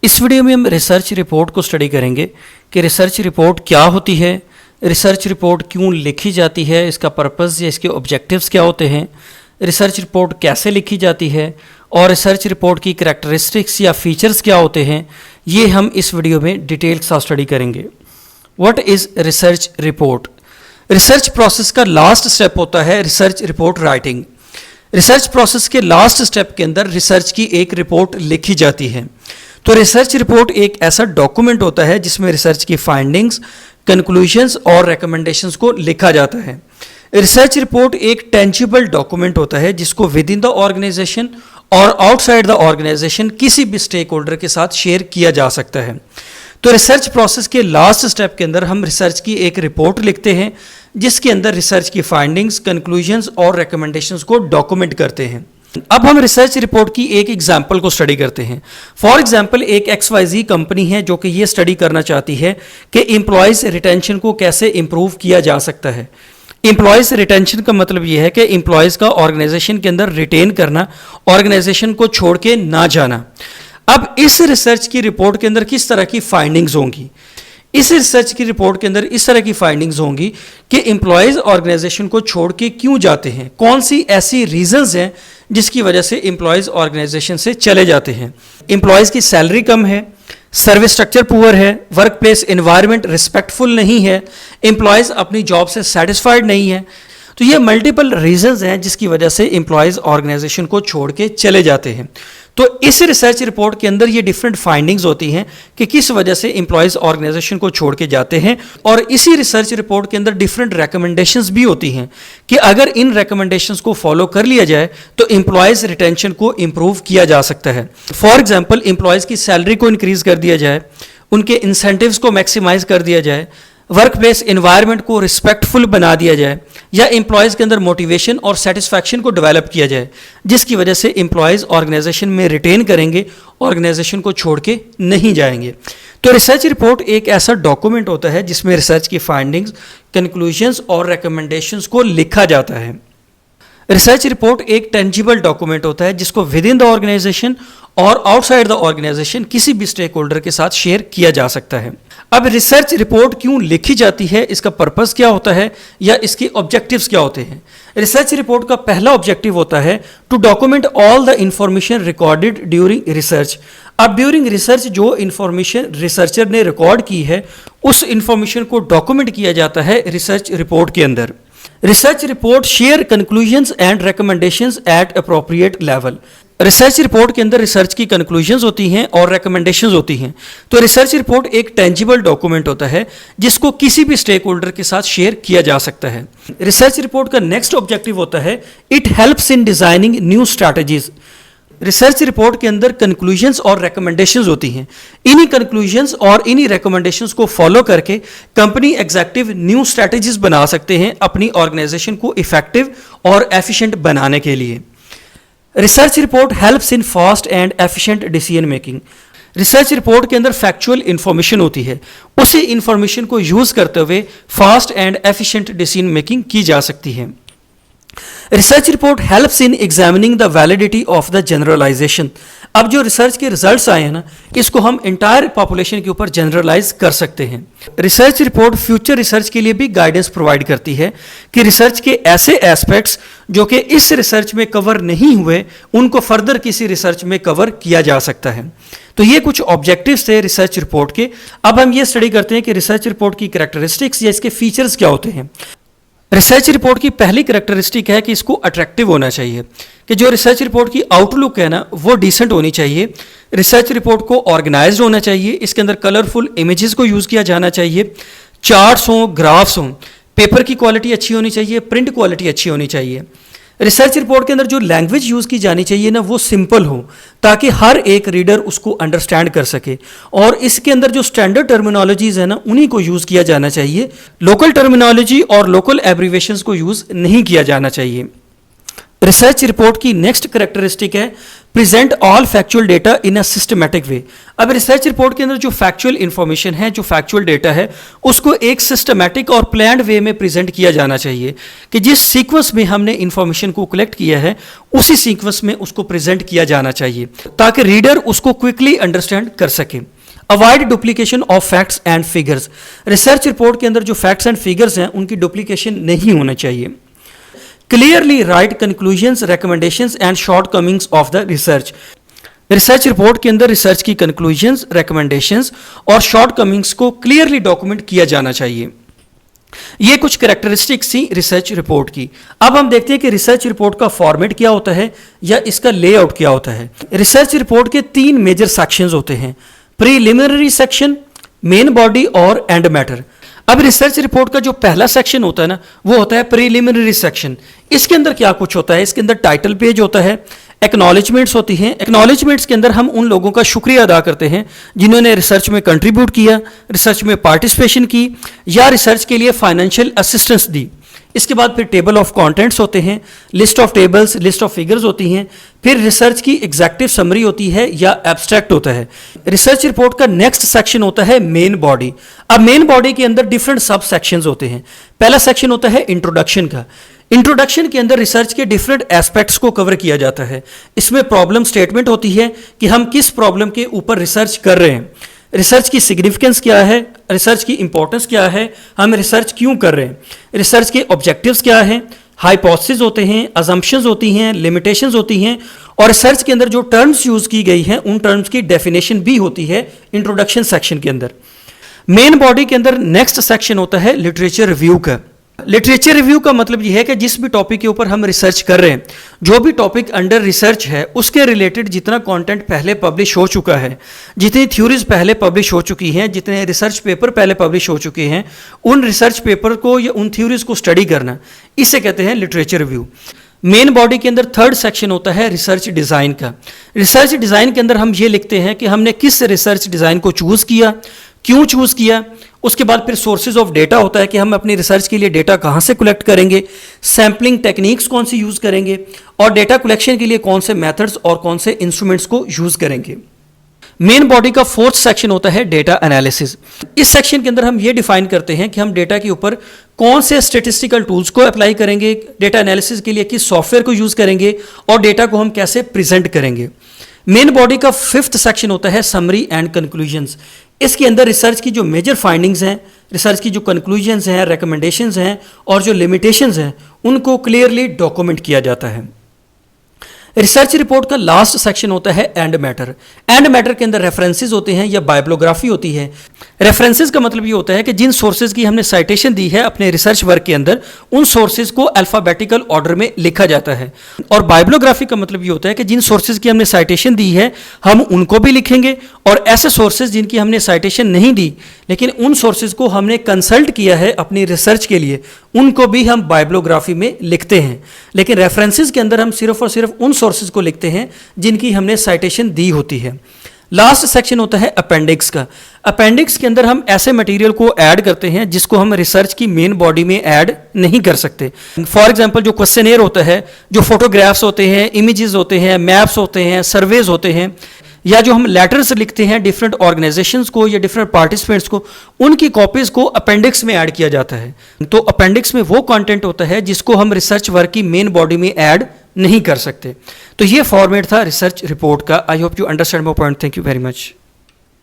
इस वीडियो में हम रिसर्च रिपोर्ट को स्टडी करेंगे कि रिसर्च रिपोर्ट क्या होती है, रिसर्च रिपोर्ट क्यों लिखी जाती है, इसका पर्पस या इसके ऑब्जेक्टिव्स क्या होते हैं, रिसर्च रिपोर्ट कैसे लिखी जाती है और रिसर्च रिपोर्ट की करैक्टरिस्टिक्स या फीचर्स क्या होते हैं, ये हम इस वीडियो में डिटेल के साथ स्टडी करेंगे। What is research report? Research process का लास्ट स्टेप होता है research report writing. Research process के लास्ट स्टेप के अंदर रिसर्च की एक रिपोर्ट लिखी जाती है। तो रिसर्च रिपोर्ट एक ऐसा डॉक्यूमेंट होता है जिसमें रिसर्च की फाइंडिंग्स, कंक्लूजन्स और रिकमेंडेशंस को लिखा जाता है। रिसर्च रिपोर्ट एक टेंजिबल डॉक्यूमेंट होता है जिसको विद इन द ऑर्गेनाइजेशन और आउटसाइड द ऑर्गेनाइजेशन किसी भी स्टेक होल्डर के साथ शेयर किया जा सकता है। तो रिसर्च प्रोसेस के लास्ट स्टेप के अंदर हम रिसर्च की एक रिपोर्ट लिखते हैं जिसके अंदर रिसर्च की फाइंडिंग्स, कंक्लूजन्स और रिकमेंडेशंस को डॉक्यूमेंट करते हैं। अब हम रिसर्च रिपोर्ट की एक एग्जाम्पल को स्टडी करते हैं। फॉर एग्जाम्पल, एक XYZ कंपनी है जो कि ये स्टडी करना चाहती है कि एम्प्लॉयज़ रिटेंशन को कैसे इंप्रूव किया जा सकता है। एम्प्लॉयज़ रिटेंशन का मतलब ये है कि एम्प्लॉयज़ का ऑर्गेनाइजेशन के अंदर रिटेन करना, ऑर्गेनाइजेशन को छोड़ के ना जाना। अब इस रिसर्च की रिपोर्ट के अंदर किस तरह की फाइंडिंग्स होंगी? इस रिसर्च की रिपोर्ट के अंदर इस तरह की फाइंडिंग्स होंगी कि एम्प्लॉयज़ ऑर्गेनाइजेशन को छोड़ के क्यों जाते हैं, कौन सी ऐसी रीजंस हैं जिसकी वजह से एम्प्लॉयज़ ऑर्गेनाइजेशन से चले जाते हैं। एम्प्लॉयज़ की सैलरी कम है, सर्विस स्ट्रक्चर पुअर है, वर्क प्लेस एनवायरनमेंट रिस्पेक्टफुल नहीं है, एम्प्लॉयज़ अपनी जॉब से सेटिस्फाइड नहीं है। तो ये मल्टीपल रीजंस हैं जिसकी वजह से एम्प्लॉयज़ ऑर्गेनाइजेशन को छोड़ के चले जाते हैं। तो इस रिसर्च रिपोर्ट के अंदर ये डिफरेंट फाइंडिंग्स होती हैं कि किस वजह से एम्प्लॉयज़ ऑर्गेनाइजेशन को छोड़ के जाते हैं, और इसी रिसर्च रिपोर्ट के अंदर डिफरेंट रिकमेंडेशंस भी होती हैं कि अगर इन रिकमेंडेशंस को फॉलो कर लिया जाए तो एम्प्लॉयज़ रिटेंशन को इंप्रूव किया जा सकता है। फॉर एग्जाम्पल, एम्प्लॉयज़ की सैलरी को इंक्रीज कर दिया जाए, उनके इंसेंटिव्स को मैक्सिमाइज कर दिया जाए, वर्क प्लेस एनवायरनमेंट को रिस्पेक्टफुल बना दिया जाए, या एम्प्लॉयज़ के अंदर मोटिवेशन और सेटिस्फैक्शन को डेवलप किया जाए जिसकी वजह से एम्प्लॉयज़ ऑर्गेनाइजेशन में रिटेन करेंगे, ऑर्गेनाइजेशन को छोड़ के नहीं जाएंगे। तो रिसर्च रिपोर्ट एक ऐसा डॉक्यूमेंट होता है जिसमें रिसर्च की फाइंडिंग्स, कंक्लूजन्स और रिकमेंडेशंस को लिखा जाता है। रिसर्च रिपोर्ट एक टेंजिबल डॉक्यूमेंट होता है जिसको विद इन द ऑर्गेनाइजेशन और आउटसाइड द ऑर्गेनाइजेशन किसी भी स्टेक होल्डर के साथ शेयर किया जा सकता है। अब रिसर्च रिपोर्ट क्यों लिखी जाती है, इसका पर्पस क्या होता है या इसके ऑब्जेक्टिव्स क्या होते हैं? रिसर्च रिपोर्ट का पहला ऑब्जेक्टिव होता है to document all the information recorded during research. अब ड्यूरिंग रिसर्च जो इंफॉर्मेशन रिसर्चर ने रिकॉर्ड की है उस इंफॉर्मेशन को डॉक्यूमेंट किया जाता है रिसर्च रिपोर्ट के अंदर। Research report share conclusions and recommendations eight appropriate level. Research report के अंदर रिसर्च की कंक्लूजन्स होती हैं और रिकमेंडेशंस होती हैं। तो रिसर्च रिपोर्ट एक टेंजिबल डॉक्यूमेंट होता है जिसको किसी भी स्टेक होल्डर के साथ शेयर किया जा सकता है। रिसर्च रिपोर्ट का नेक्स्ट ऑब्जेक्टिव होता है it helps in designing new strategies. Research report के अंदर कंक्लूजन्स और रिकमेंडेशंस होती हैं। इन्हीं कंक्लूजन्स और इन्हीं रिकमेंडेशंस को फॉलो करके कंपनी एग्जीक्यूटिव न्यू स्ट्रैटेजीज बना सकते हैं अपनी ऑर्गेनाइजेशन को इफेक्टिव और एफिशिएंट बनाने के लिए। Research report helps in fast and efficient decision making. Research report के अंदर फैक्चुअल इंफॉर्मेशन होती है, उसी इंफॉर्मेशन को यूज करते हुए fast and efficient decision making की जा सकती है। Research report helps in examining the validity of the generalisation. अब जो रिसर्च के रिजल्ट्स आए हैं ना, इसको हम इंटायर पॉपुलेशन के ऊपर जनरलाइज कर सकते हैं। रिसर्च रिपोर्ट फ्यूचर रिसर्च के लिए भी गाइडेंस प्रोवाइड करती है कि रिसर्च के ऐसे एस्पेक्ट्स जो कि इस रिसर्च में कवर नहीं हुए उनको फर्दर किसी रिसर्च में कवर किया जा सकता है। तो ये कुछ ऑब्जेक्टिव्स थे रिसर्च रिपोर्ट के। अब हम ये स्टडी करते हैं कि रिसर्च रिपोर्ट की करैक्टरिस्टिक्स या इसके फीचर्स क्या होते हैं। रिसर्च रिपोर्ट की पहली करैक्टरिस्टिक है कि इसको अट्रैक्टिव होना चाहिए, कि जो रिसर्च रिपोर्ट की आउटलुक है ना वो डिसेंट होनी चाहिए। रिसर्च रिपोर्ट को ऑर्गेनाइज्ड होना चाहिए, इसके अंदर कलरफुल इमेजेस को यूज़ किया जाना चाहिए, चार्ट्स हों, ग्राफ्स हों, पेपर की क्वालिटी अच्छी होनी चाहिए, प्रिंट क्वालिटी अच्छी होनी चाहिए। रिसर्च रिपोर्ट के अंदर जो लैंग्वेज यूज़ की जानी चाहिए ना वो सिंपल हो ताकि हर एक रीडर उसको अंडरस्टैंड कर सके, और इसके अंदर जो स्टैंडर्ड टर्मिनोलॉजीज है ना उन्हीं को यूज़ किया जाना चाहिए। लोकल टर्मिनोलॉजी और लोकल एब्रीविएशंस को यूज़ नहीं किया जाना चाहिए। रिसर्च रिपोर्ट की नेक्स्ट करैक्टरिस्टिक है present all factual data in a systematic way. अब रिसर्च रिपोर्ट के अंदर जो फैक्चुअल इंफॉर्मेशन है, जो फैक्चुअल डेटा है, उसको एक सिस्टमैटिक और प्लान्ड वे में प्रेजेंट किया जाना चाहिए कि जिस सीक्वेंस में हमने इंफॉर्मेशन को कलेक्ट किया है उसी सीक्वेंस में उसको प्रेजेंट किया जाना चाहिए ताकि रीडर उसको क्विकली अंडरस्टैंड कर सके। Avoid duplication of facts and figures. Research report के अंदर जो फैक्ट्स एंड फिगर्स हैं उनकी डुप्लीकेशन नहीं होना चाहिए। Clearly right conclusions, recommendations and shortcomings of the research. Research report के अंदर रिसर्च की कंक्लूजन्स, रिकमेंडेशंस और शॉर्टकमिंग्स को क्लियरली डॉक्यूमेंट किया जाना चाहिए। ये कुछ कैरेक्टरिस्टिक्स थी रिसर्च रिपोर्ट की। अब हम देखते हैं कि रिसर्च रिपोर्ट का फॉर्मेट क्या होता है या इसका लेआउट क्या होता है। रिसर्च रिपोर्ट के 3 मेजर सेक्शंस होते हैं, प्रीलिमिनरी सेक्शन, मेन बॉडी और एंड मैटर। अब रिसर्च रिपोर्ट का जो पहला सेक्शन होता है ना, वो होता है प्रीलिमिनरी सेक्शन। इसके अंदर क्या कुछ होता है, इसके अंदर टाइटल पेज होता है, एक्नॉलेजमेंट्स होती हैं। एक्नॉलेजमेंट्स के अंदर हम उन लोगों का शुक्रिया अदा करते हैं जिन्होंने रिसर्च में कंट्रीब्यूट किया, रिसर्च में पार्टिसिपेशन की या रिसर्च के लिए फाइनेंशियल असिस्टेंस दी। इसके बाद फिर टेबल ऑफ कंटेंट्स होते हैं, list of tables, list of figures होती हैं, फिर रिसर्च की एग्जैक्टिव समरी होती है या एब्स्ट्रैक्ट होता है। रिसर्च रिपोर्ट का नेक्स्ट सेक्शन होता है मेन बॉडी। अब मेन बॉडी के अंदर डिफरेंट सब सेक्शंस होते हैं। पहला सेक्शन होता है इंट्रोडक्शन का। इंट्रोडक्शन के अंदर रिसर्च के डिफरेंट एस्पेक्ट्स को कवर किया जाता है। इसमें प्रॉब्लम स्टेटमेंट होती है कि हम किस प्रॉब्लम के ऊपर रिसर्च कर रहे हैं, रिसर्च की सिग्निफिकेंस क्या है, रिसर्च की इंपॉर्टेंस क्या है, हम रिसर्च क्यों कर रहे हैं, रिसर्च के ऑब्जेक्टिव्स क्या हैं, हाइपोथेसिस होते हैं, अजम्पशंस होती हैं, लिमिटेशंस होती हैं और रिसर्च के अंदर जो टर्म्स यूज की गई हैं उन टर्म्स की डेफिनेशन भी होती है इंट्रोडक्शन सेक्शन के अंदर। मेन बॉडी के अंदर नेक्स्ट सेक्शन होता है लिटरेचर रिव्यू का। लिटरेचर रिव्यू का मतलब यह है कि जिस भी टॉपिक के ऊपर हम रिसर्च कर रहे हैं, जो भी टॉपिक अंडर रिसर्च है उसके रिलेटेड जितना कंटेंट पहले पब्लिश हो चुका है, जितनी थ्योरीज पहले पब्लिश हो चुकी हैं, जितने रिसर्च पेपर पहले पब्लिश हो चुके हैं, उन रिसर्च पेपर को या उन थ्योरीज को स्टडी करना, इसे कहते हैं लिटरेचर रिव्यू। मेन बॉडी के अंदर थर्ड सेक्शन होता है रिसर्च डिज़ाइन का। रिसर्च डिज़ाइन के अंदर हम ये लिखते हैं कि हमने किस रिसर्च डिज़ाइन को चूज़ किया, क्यों चूज़ किया। उसके बाद फिर सोर्सेज ऑफ डेटा होता है कि हम अपनी रिसर्च के लिए डेटा कहाँ से कलेक्ट करेंगे, सैम्पलिंग टेक्निक्स कौन सी यूज़ करेंगे और डेटा कलेक्शन के लिए कौन से मेथड्स और कौन से इंस्ट्रूमेंट्स को यूज़ करेंगे। मेन बॉडी का फोर्थ सेक्शन होता है डेटा एनालिसिस। इस सेक्शन के अंदर हम ये डिफाइन करते हैं कि हम डेटा के ऊपर कौन से स्टेटिस्टिकल टूल्स को अप्लाई करेंगे, डेटा एनालिसिस के लिए किस सॉफ्टवेयर को यूज़ करेंगे और डेटा को हम कैसे प्रेजेंट करेंगे। मेन बॉडी का फिफ्थ सेक्शन होता है समरी एंड कंक्लूजन्स। इसके अंदर रिसर्च की जो मेजर फाइंडिंग्स हैं, रिसर्च की जो कंक्लूजन्स हैं, रिकमेंडेशंस हैं और जो लिमिटेशंस हैं, उनको क्लियरली डॉक्यूमेंट किया जाता है। रिसर्च रिपोर्ट का लास्ट सेक्शन होता है एंड मैटर। एंड मैटर के अंदर रेफरेंसेस होते हैं या बायोग्राफी होती है। रेफरेंसेस का मतलब ये होता है कि जिन सोर्सेज की हमने साइटेशन दी है अपने रिसर्च वर्क के अंदर, उन सोर्सेज को अल्फ़ाबेटिकल ऑर्डर में लिखा जाता है। और बायोग्राफी का मतलब ये होता है कि जिन सोर्सेज की हमने साइटेशन दी है हम उनको भी लिखेंगे और ऐसे सोर्सेज जिनकी हमने साइटेशन नहीं दी लेकिन उन सोर्सेज को हमने कंसल्ट किया है अपनी रिसर्च के लिए, उनको भी हम बायोग्राफी में लिखते हैं। लेकिन रेफरेंसेस के अंदर हम सिर्फ और सिर्फ उन सोर्सेज को लिखते हैं जिनकी हमने साइटेशन दी होती है। लास्ट सेक्शन होता है अपेंडिक्स का। अपेंडिक्स के अंदर हम ऐसे मटेरियल को ऐड करते हैं जिसको हम रिसर्च की मेन बॉडी में ऐड नहीं कर सकते। फॉर एग्जांपल जो क्वेश्चनेयर होता है, जो फोटोग्राफ्स होते हैं, इमेजेस होते हैं, मैप्स होते हैं, सर्वेज होते हैं, या जो हम लेटर्स लिखते हैं डिफरेंट ऑर्गेनाइजेशंस को या डिफरेंट पार्टिसिपेंट्स को, उनकी कॉपीज़ को अपेंडिक्स में ऐड किया जाता है। तो अपेंडिक्स में वो कंटेंट होता है जिसको हम रिसर्च वर्क की मेन बॉडी में ऐड नहीं कर सकते। तो ये फॉर्मेट था रिसर्च रिपोर्ट का। I hope you understand my point. Thank you very much.